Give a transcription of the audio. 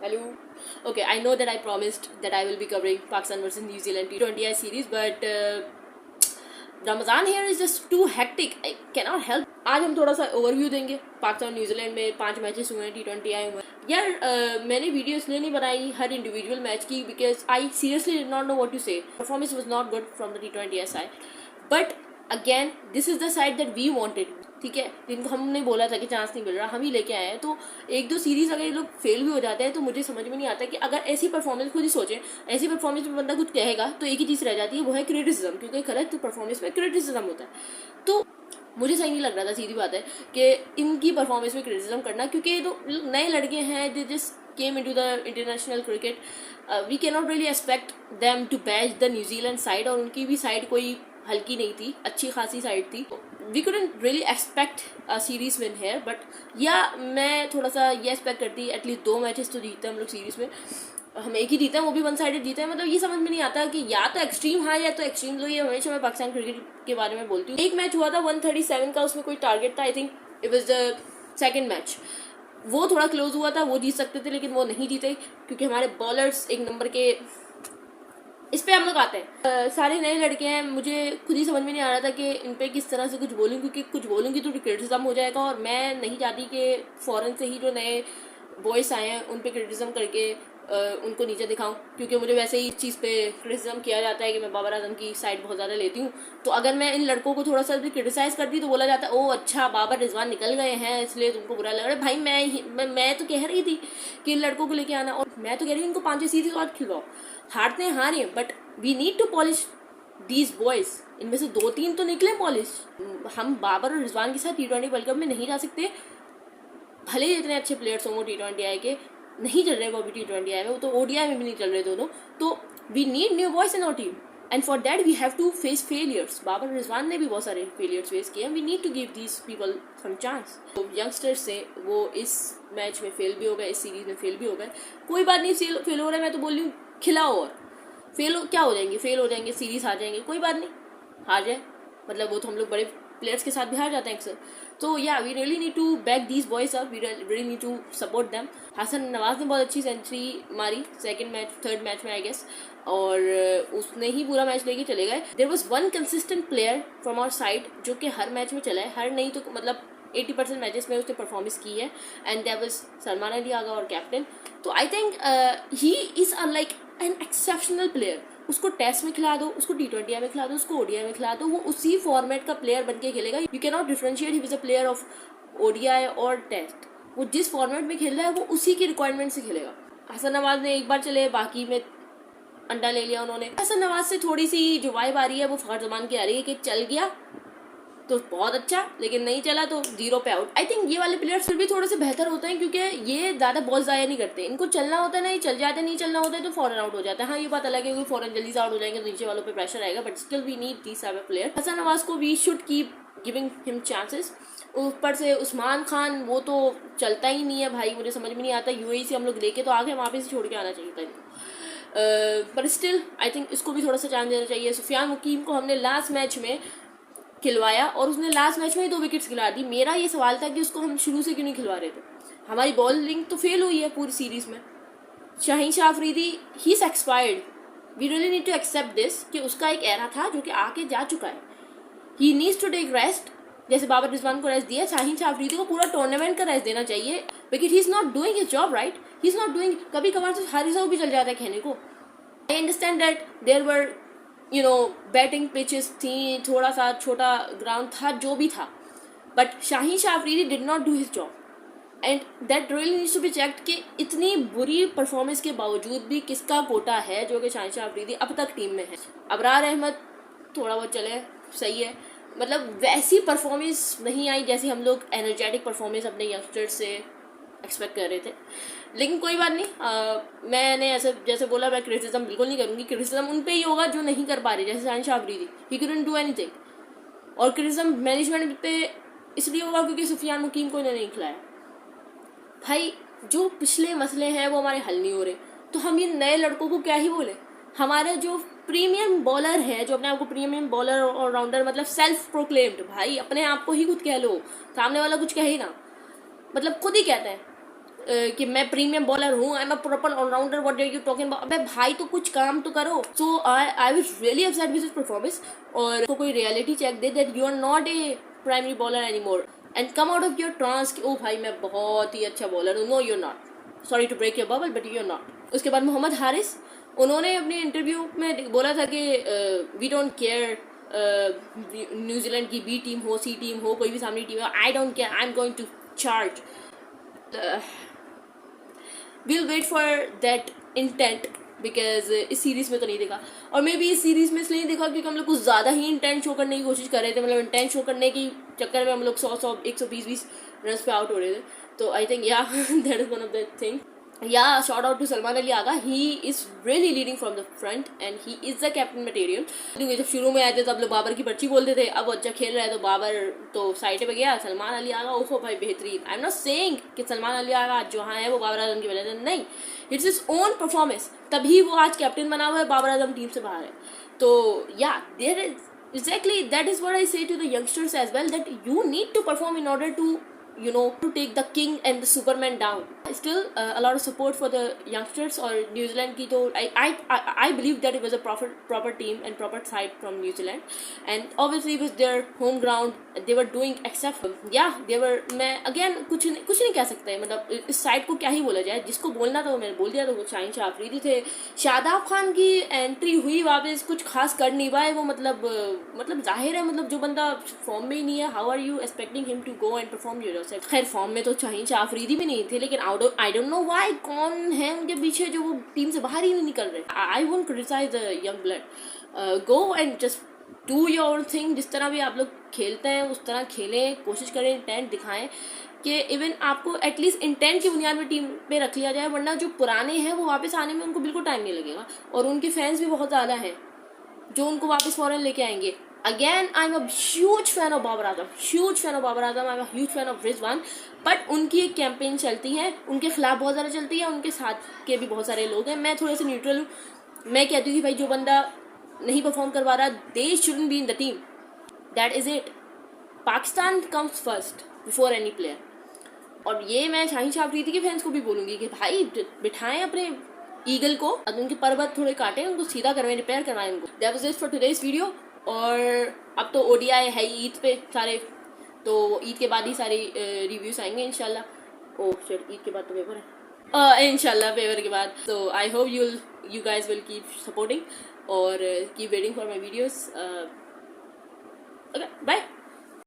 Hello. Okay, I know that I promised that I will be covering Pakistan versus New Zealand T20I series, but Ramadan here is just too hectic. I cannot help. आज हम थोड़ा सा overview देंगे Pakistan New Zealand में 5 matches हुए हैं T20I हुए यार मैंने वीडियो इसलिए नहीं बनाई हर इंडिविजुअल मैच की because I seriously did not know what to say performance was not good from the T20I side but again this is the side that we wanted ठीक है जिनको हमने बोला था कि चांस नहीं मिल रहा हम ही लेके आए हैं तो एक दो सीरीज अगर ये लोग फेल भी हो जाते हैं तो मुझे समझ में नहीं आता कि अगर ऐसी परफॉर्मेंस खुद ही सोचें ऐसी परफॉर्मेंस में बंदा कुछ कहेगा तो एक ही चीज़ रह जाती है वो है क्रिटिसिज्म क्योंकि गलत परफॉर्मेंस में क्रिटिसिज्म होता है तो मुझे सही नहीं लग रहा था सीधी बात है कि इनकी परफॉर्मेंस में क्रिटिसिज्म करना क्योंकि ये तो नए लड़के हैं they just came into the international cricket we cannot really expect them to bash the New Zealand side और उनकी भी साइड कोई हल्की नहीं थी अच्छी खासी साइड थी we couldn't really expect a series win here but या मैं थोड़ा सा ये एक्सपेक्ट करती एटलीस्ट 2 मैचेस तो जीते हम लोग सीरीज में हम एक ही जीते हैं वो भी वन साइडेड जीते हैं मतलब ये समझ में नहीं आता कि या तो एक्सट्रीम हाई या तो एक्सट्रीम लो ये हमेशा मैं पाकिस्तान क्रिकेट के बारे में बोलती हूँ एक मैच हुआ था 137 का उसमें कोई टारगेट था I think it was the second match वो थोड़ा क्लोज हुआ था वो जीत सकते थे लेकिन वो नहीं जीते क्योंकि हमारे बॉलर्स एक नंबर के इस पे हम लोग आते हैं सारे नए लड़के हैं मुझे खुद ही समझ में नहीं आ रहा था कि इन पे किस तरह से कुछ बोलूँ क्योंकि कुछ बोलूँगी तो क्रिटिसिज्म हो जाएगा और मैं नहीं चाहती कि फॉरेन से ही जो नए बॉयस आए हैं उन पे क्रिटिसिज्म करके उनको नीचे दिखाऊं क्योंकि मुझे वैसे ही इस चीज़ पे क्रिटिसिज्म किया जाता है कि मैं बाबर आजम की साइड बहुत ज़्यादा लेती हूँ तो अगर मैं इन लड़कों को थोड़ा सा भी क्रिटिसाइज़ करती तो बोला जाता ओ अच्छा बाबर रिजवान निकल गए हैं इसलिए तुमको बुरा लग रहा है भाई मैं तो कह रही थी कि इन लड़कों को लेके आना और मैं तो कह रही हूँ इनको 5 सीरीज और खिलवाओ हारते हैं हारे but we need to polish these boys इनमें से 2-3 तो निकले पॉलिश हम बाबर और रिजवान के साथ T20 वर्ल्ड कप में नहीं जा सकते भले ही इतने अच्छे प्लेयर्स हों वो T20I के नहीं चल रहे वो अभी T20I में वो तो ODI में भी नहीं चल रहे दोनों तो we need new boys in our team and for that we have to face failures Babar Rizwan ने भी बहुत सारे फेलियर्स फेस किए we need to give these people some chance तो यंगस्टर्स से वो इस मैच में फेल भी हो गए इस सीरीज में फेल भी हो गए कोई बात नहीं फेल हो रहा है मैं तो बोल रही हूँ खिलाओ और क्या हो जाएंगे फेल हो जाएंगे सीरीज हार जाएंगे कोई बात नहीं हार जाए मतलब वो तो हम लोग बड़े प्लेयर्स के साथ भी हार जाते हैं अक्सर तो या we really need to back these boys up we really need to support them Hasan Nawaz ने बहुत अच्छी सेंचुरी मारी थर्ड मैच में आई गेस और उसने ही पूरा मैच लेके चले गए there was one consistent player from our side जो कि हर मैच में चला है हर नहीं तो मतलब 80% मैचेस में उसने परफॉर्मेंस की है and that was Salman Ali Agha और कैप्टन तो I think he is like an exceptional player उसको टेस्ट में खिला दो उसको T20I में खिला दो उसको ODI में खिला दो वो उसी फॉर्मेट का प्लेयर बन के खेलेगा you can not differentiate he is a player of ODI और टेस्ट वो जिस फॉर्मेट में खेल रहा है वो उसी की रिक्वायरमेंट से खेलेगा हसन नवाज ने एक बार चले बाकी में अंडा ले लिया उन्होंने हसन नवाज से थोड़ी सी जो वाइब आ रही है वो फखर जमान की आ रही है कि चल गया तो बहुत अच्छा लेकिन नहीं चला तो 0 पे आउट आई थिंक ये वाले प्लेयर्स फिर भी थोड़े से बेहतर होते हैं क्योंकि ये ज़्यादा बॉल ज़ाया नहीं करते इनको चलना होता है ना ये चल जाते नहीं चलना होता है तो फॉरन आउट हो जाता है हाँ ये बात अलग है कि फॉरन जल्दी से आउट हो जाएंगे तो नीचे वालों पे प्रेशर आएगा but still we need these type of player Hasan Nawaz को we should keep giving him chances ऊपर से उस्मान खान वो तो चलता ही नहीं है भाई मुझे समझ में नहीं आता UAE से हम लोग लेके तो आ गए वहाँ पे से छोड़ के आना चाहिए था पर स्टिल आई थिंक इसको भी थोड़ा सा चांस देना चाहिए सुफियान मुकीम को हमने लास्ट मैच में खिलवाया और उसने लास्ट मैच में ही 2 विकेट्स खिला दी मेरा ये सवाल था कि उसको हम शुरू से क्यों नहीं खिलवा रहे थे हमारी बॉलिंग तो फेल हुई है पूरी सीरीज में Shaheen Shah Afridi he is expired we really need to accept this कि उसका एक एरा था जो कि आके जा चुका है he needs to take rest जैसे बाबर रिजवान को रेस्ट दिया शाहीन शाह अफरीदी को पूरा टूर्नामेंट का रेस्ट देना चाहिए because he is not doing his job right he is not doing कभी कभार तो हारिसा भी चल जाता है खेलने को I understand that there were batting pitches थी थोड़ा सा छोटा ग्राउंड था जो भी था but Shaheen Shah Afridi did not do his job and that really needs to be checked कि इतनी बुरी परफॉर्मेंस के बावजूद भी किसका कोटा है जो कि शाहीन शाह अफरीदी अब तक टीम में है अबरार अहमद थोड़ा बहुत चले सही है मतलब वैसी परफॉर्मेंस नहीं आई जैसी हम लोग एनर्जेटिक परफॉर्मेंस अपने यंगस्टर्स से एक्सपेक्ट कर रहे थे लेकिन कोई बात नहीं मैंने ऐसे जैसे बोला मैं क्रिटिसिज्म बिल्कुल नहीं करूँगी क्रिटिसिज्म उन पे ही होगा जो नहीं कर पा रहे जैसे शाहीन शाह अफरीदी ही couldn't do anything और क्रिटिसिज्म मैनेजमेंट पे इसलिए होगा क्योंकि सुफियान मुकीम को इन्हें नहीं खिलाया भाई जो पिछले मसले हैं वो हमारे हल नहीं हो रहे तो हम ये नए लड़कों को क्या ही बोले हमारे जो प्रीमियम बॉलर है जो अपने आप को प्रीमियम बॉलर और राउंडर मतलब सेल्फ प्रोक्लेम्ड भाई अपने आप को ही खुद कह लो सामने वाला कुछ कहे ही ना मतलब खुद ही कहते हैं कि मैं प्रीमियम बॉलर हूँ, I am a proper allrounder, what are you talking about. अबे भाई तो कुछ काम तो करो। So I was really upset with his performance. और कोई रियलिटी चेक दे that you are not a primary bowler anymore and come out of your trance कि ओ भाई मैं बहुत ही अच्छा बॉलर हूँ। No you are not, sorry to break your bubble but you are not. उसके बाद मोहम्मद हारिस, उन्होंने अपने इंटरव्यू में बोला था कि वी डोंट केयर न्यूजीलैंड की बी टीम हो, सी टीम हो, कोई भी सामने टीम हो, I don't care, I am going to charge. we'll wait for that intent because इस सीरीज में तो नहीं देखा, और मे बी इस सीरीज में इसलिए नहीं देखा क्योंकि हम लोग कुछ ज़्यादा ही इंटेंट शो करने की कोशिश कर रहे थे। मतलब इंटेंट शो करने की चक्कर में हम लोग 120 रन पे आउट हो रहे थे। तो I think yeah that is one of the thing. Yeah shout out to Salman Ali Agha, he is really leading from the front and he is the captain material. क्योंकि जब शुरू में आए थे तब लोग बाबर की पर्ची बोलते थे, अब अच्छा खेल रहा है तो बाबर तो साइड पे गया, सलमान अली आगा ओहो भाई बेहतरीन। आई एम नॉट सेइंग कि सलमान अली आगा आज जहाँ है वो बाबर आजम की वजह से, नहीं, इट्स हिज ओन परफॉर्मेंस, तभी वो आज कैप्टन बना हुआ है, बाबर आजम टीम से बाहर है। तो या there is exactly that is what I say to the youngsters as well, that you need to perform in order to to take the king and the superman down. Still a lot of support for the youngsters or New Zealand ki to I believe that it was a proper team and proper side from New Zealand, and obviously it was their home ground, they were doing except yeah they were, मैं again कुछ नहीं कह सकते, मतलब इस side को क्या ही बोला जाए, जिसको बोलना था वो मैंने बोल दिया। तो वो शाहीन शाह अफरीदी थे, शादाब खान की एंट्री हुई वापस, कुछ खास कर नहीं पाए वो, मतलब जाहिर है, मतलब जो बंदा फॉर्म में ही नहीं है, how are you expecting him to go and perform yourself. खैर फॉर्म में तो शाहीन शाह अफरीदी भी नहीं थे, लेकिन आई डोंट नो व्हाई, कौन है उनके पीछे जो वो टीम से बाहर ही नहीं निकल रहे। I won't criticise the young blood, go and just do your thing. जिस तरह भी आप लोग खेलते हैं उस तरह खेलें, कोशिश करें, इंटेंट दिखाएं कि इवन आपको एटलीस्ट इंटेंट की बुनियाद में टीम पे रख लिया जाए, वरना जो पुराने हैं वो वापस आने में उनको बिल्कुल टाइम नहीं लगेगा, और उनके फैंस भी बहुत ज़्यादा हैं जो उनको वापस फौरन लेके आएंगे। Again, I'm a huge fan of Babar Azam, I'm a huge fan of Rizwan, but उनकी एक कैंपेन चलती है, उनके खिलाफ बहुत ज़्यादा चलती है, उनके साथ के भी बहुत सारे लोग हैं। मैं थोड़े से न्यूट्रल हूँ, मैं कहती हूँ कि भाई जो बंदा नहीं परफॉर्म करवा रहा, दे shouldn't be in the team, that is it. Pakistan comes first before any player. और ये मैं शाहीन शाह अफरीदी के फैंस को भी बोलूँगी कि भाई बिठाएं अपने ईगल को, उनके पर्वत थोड़े काटें, उनको सीधा करवाएं, रिपेयर करवाएं उनको। That was it for today's video. और अब तो ओडीआई है ईद पे सारे, तो ईद के बाद ही सारी रिव्यूज आएंगे इंशाल्लाह। ओह शिट, ईद के बाद तो पेपर है इंशाल्लाह, पेपर के बाद। तो I hope you guys will keep supporting और keep waiting for my videos. Okay bye.